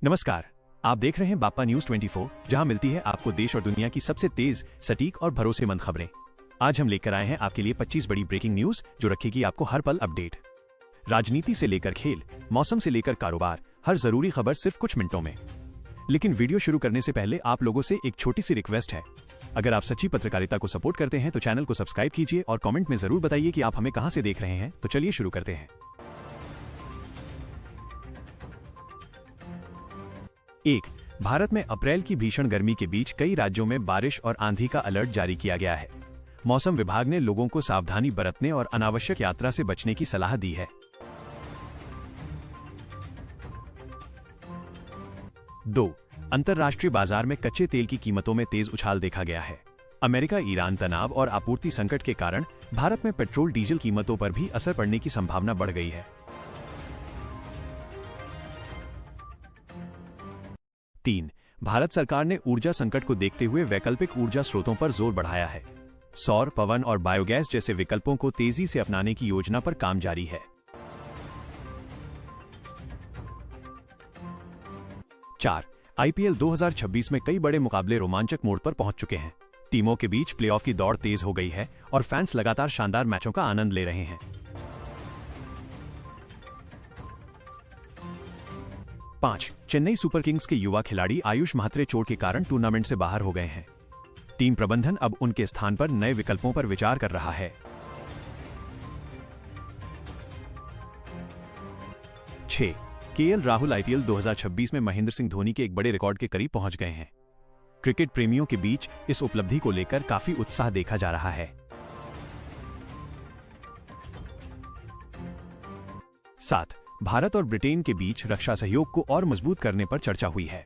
नमस्कार। आप देख रहे हैं बाप्पा न्यूज 24, जहां मिलती है आपको देश और दुनिया की सबसे तेज, सटीक और भरोसेमंद खबरें। आज हम लेकर आए हैं आपके लिए 25 बड़ी ब्रेकिंग न्यूज जो रखेगी आपको हर पल अपडेट। राजनीति से लेकर खेल, मौसम से लेकर कारोबार, हर जरूरी खबर सिर्फ कुछ मिनटों में। लेकिन वीडियो शुरू करने से पहले आप लोगों से एक छोटी सी रिक्वेस्ट है। अगर आप सच्ची पत्रकारिता को सपोर्ट करते हैं तो चैनल को सब्सक्राइब कीजिए और कमेंट में जरूर बताइए कि आप हमें कहां से देख रहे हैं। तो चलिए शुरू करते हैं। 1. भारत में अप्रैल की भीषण गर्मी के बीच कई राज्यों में बारिश और आंधी का अलर्ट जारी किया गया है। मौसम विभाग ने लोगों को सावधानी बरतने और अनावश्यक यात्रा से बचने की सलाह दी है। 2. अंतर्राष्ट्रीय बाजार में कच्चे तेल की कीमतों में तेज उछाल देखा गया है। अमेरिका ईरान तनाव और आपूर्ति संकट के कारण भारत में पेट्रोल डीजल कीमतों पर भी असर पड़ने की संभावना बढ़ गई है। 3. भारत सरकार ने ऊर्जा संकट को देखते हुए वैकल्पिक ऊर्जा स्रोतों पर जोर बढ़ाया है। सौर, पवन और बायोगैस जैसे विकल्पों को तेजी से अपनाने की योजना पर काम जारी है। 4. आईपीएल 2026 में कई बड़े मुकाबले रोमांचक मोड़ पर पहुंच चुके हैं। टीमों के बीच प्लेऑफ की दौड़ तेज हो गई है और फैंस लगातार शानदार मैचों का आनंद ले रहे हैं। 5. चेन्नई सुपर किंग्स के युवा खिलाड़ी आयुष म्हात्रे चोट के कारण टूर्नामेंट से बाहर हो गए हैं। टीम प्रबंधन अब उनके स्थान पर नए विकल्पों पर विचार कर रहा है। 6. केएल राहुल आईपीएल 2026 में महेंद्र सिंह धोनी के एक बड़े रिकॉर्ड के करीब पहुंच गए हैं। क्रिकेट प्रेमियों के बीच इस उपलब्धि को लेकर काफी उत्साह देखा जा रहा है। 7. भारत और ब्रिटेन के बीच रक्षा सहयोग को और मजबूत करने पर चर्चा हुई है।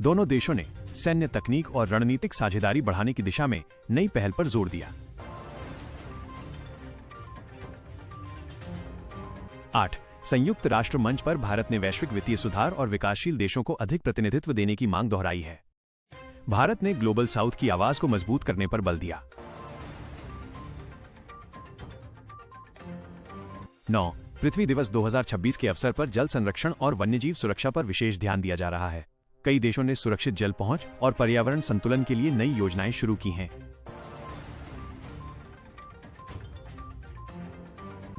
दोनों देशों ने सैन्य तकनीक और रणनीतिक साझेदारी बढ़ाने की दिशा में नई पहल पर जोर दिया। 8. संयुक्त राष्ट्र मंच पर भारत ने वैश्विक वित्तीय सुधार और विकासशील देशों को अधिक प्रतिनिधित्व देने की मांग दोहराई है। भारत ने ग्लोबल साउथ की आवाज को मजबूत करने पर बल दिया। 9. पृथ्वी दिवस 2026 के अवसर पर जल संरक्षण और वन्यजीव सुरक्षा पर विशेष ध्यान दिया जा रहा है। कई देशों ने सुरक्षित जल पहुंच और पर्यावरण संतुलन के लिए नई योजनाएं शुरू की हैं।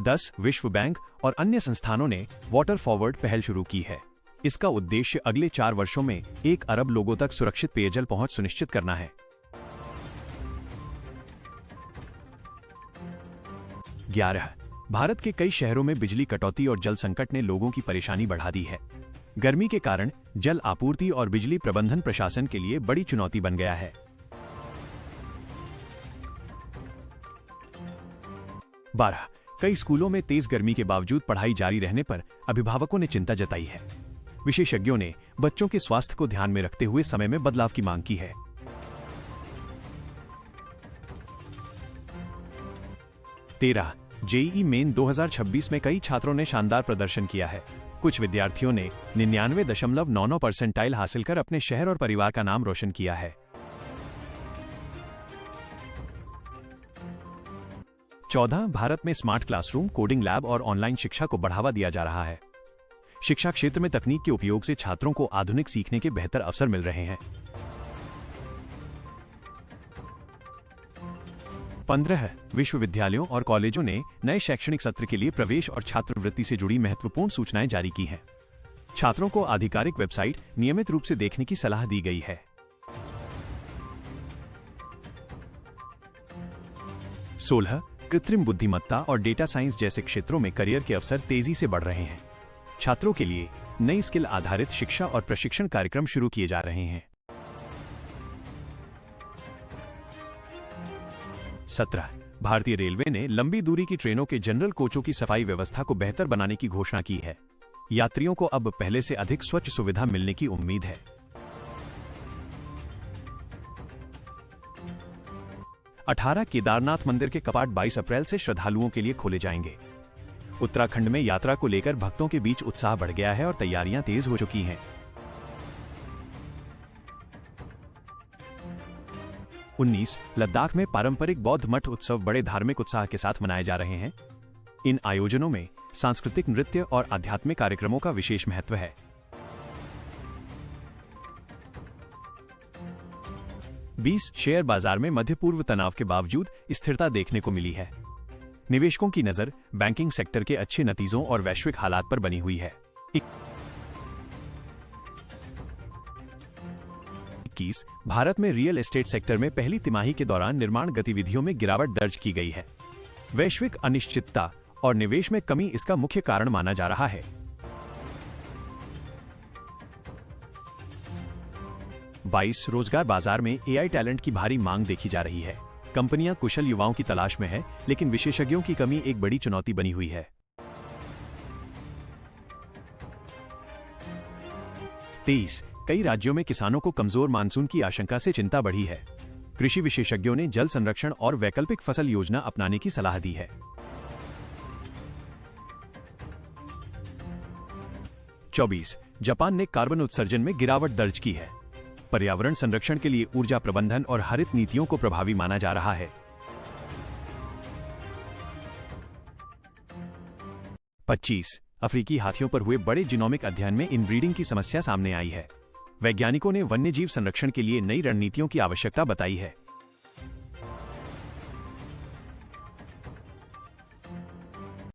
10. विश्व बैंक और अन्य संस्थानों ने वाटर फॉरवर्ड पहल शुरू की है। इसका उद्देश्य अगले 4 वर्षों में 1 अरब लोगों तक सुरक्षित पेयजल पहुंच सुनिश्चित करना है। 11. भारत के कई शहरों में बिजली कटौती और जल संकट ने लोगों की परेशानी बढ़ा दी है। गर्मी के कारण जल आपूर्ति और बिजली प्रबंधन प्रशासन के लिए बड़ी चुनौती बन गया है। 12. कई स्कूलों में तेज गर्मी के बावजूद पढ़ाई जारी रहने पर अभिभावकों ने चिंता जताई है। विशेषज्ञों ने बच्चों के स्वास्थ्य को ध्यान में रखते हुए समय में बदलाव की मांग की है। 13. जेईई मेन 2026 में कई छात्रों ने शानदार प्रदर्शन किया है। कुछ विद्यार्थियों ने 99.99 परसेंटाइल हासिल कर अपने शहर और परिवार का नाम रोशन किया है। 14. भारत में स्मार्ट क्लासरूम, कोडिंग लैब और ऑनलाइन शिक्षा को बढ़ावा दिया जा रहा है। शिक्षा क्षेत्र में तकनीक के उपयोग से छात्रों को आधुनिक सीखने के बेहतर अवसर मिल रहे हैं। 15. विश्वविद्यालयों और कॉलेजों ने नए शैक्षणिक सत्र के लिए प्रवेश और छात्रवृत्ति से जुड़ी महत्वपूर्ण सूचनाएं जारी की हैं। छात्रों को आधिकारिक वेबसाइट नियमित रूप से देखने की सलाह दी गई है। 16. कृत्रिम बुद्धिमत्ता और डेटा साइंस जैसे क्षेत्रों में करियर के अवसर तेजी से बढ़ रहे हैं। छात्रों के लिए नई स्किल आधारित शिक्षा और प्रशिक्षण कार्यक्रम शुरू किए जा रहे हैं। 17. भारतीय रेलवे ने लंबी दूरी की ट्रेनों के जनरल कोचों की सफाई व्यवस्था को बेहतर बनाने की घोषणा की है। यात्रियों को अब पहले से अधिक स्वच्छ सुविधा मिलने की उम्मीद है। 18. केदारनाथ मंदिर के कपाट 22 अप्रैल से श्रद्धालुओं के लिए खोले जाएंगे। उत्तराखंड में यात्रा को लेकर भक्तों के बीच उत्साह बढ़ गया है और तैयारियां तेज हो चुकी हैं। 19. लद्दाख में पारंपरिक बौद्ध मठ उत्सव बड़े धार्मिक उत्साह के साथ मनाए जा रहे हैं। इन आयोजनों में सांस्कृतिक नृत्य और आध्यात्मिक कार्यक्रमों का विशेष महत्व है। 20 शेयर बाजार में मध्य पूर्व तनाव के बावजूद स्थिरता देखने को मिली है। निवेशकों की नजर बैंकिंग सेक्टर के अच्छे नतीजों और वैश्विक हालात पर बनी हुई है। 21 भारत में रियल एस्टेट सेक्टर में पहली तिमाही के दौरान निर्माण गतिविधियों में गिरावट दर्ज की गई है। वैश्विक अनिश्चितता और निवेश में कमी इसका मुख्य कारण माना जा रहा है। 22 रोजगार बाजार में एआई टैलेंट की भारी मांग देखी जा रही है। कंपनियां कुशल युवाओं की तलाश में है, लेकिन विशेषज्ञों की कमी एक बड़ी चुनौती बनी हुई है। 23 कई राज्यों में किसानों को कमजोर मानसून की आशंका से चिंता बढ़ी है। कृषि विशेषज्ञों ने जल संरक्षण और वैकल्पिक फसल योजना अपनाने की सलाह दी है। 24 जापान ने कार्बन उत्सर्जन में गिरावट दर्ज की है। पर्यावरण संरक्षण के लिए ऊर्जा प्रबंधन और हरित नीतियों को प्रभावी माना जा रहा है। 25 अफ्रीकी हाथियों पर हुए बड़े जीनोमिक अध्ययन में इनब्रीडिंग की समस्या सामने आई है। वैज्ञानिकों ने वन्यजीव संरक्षण के लिए नई रणनीतियों की आवश्यकता बताई है।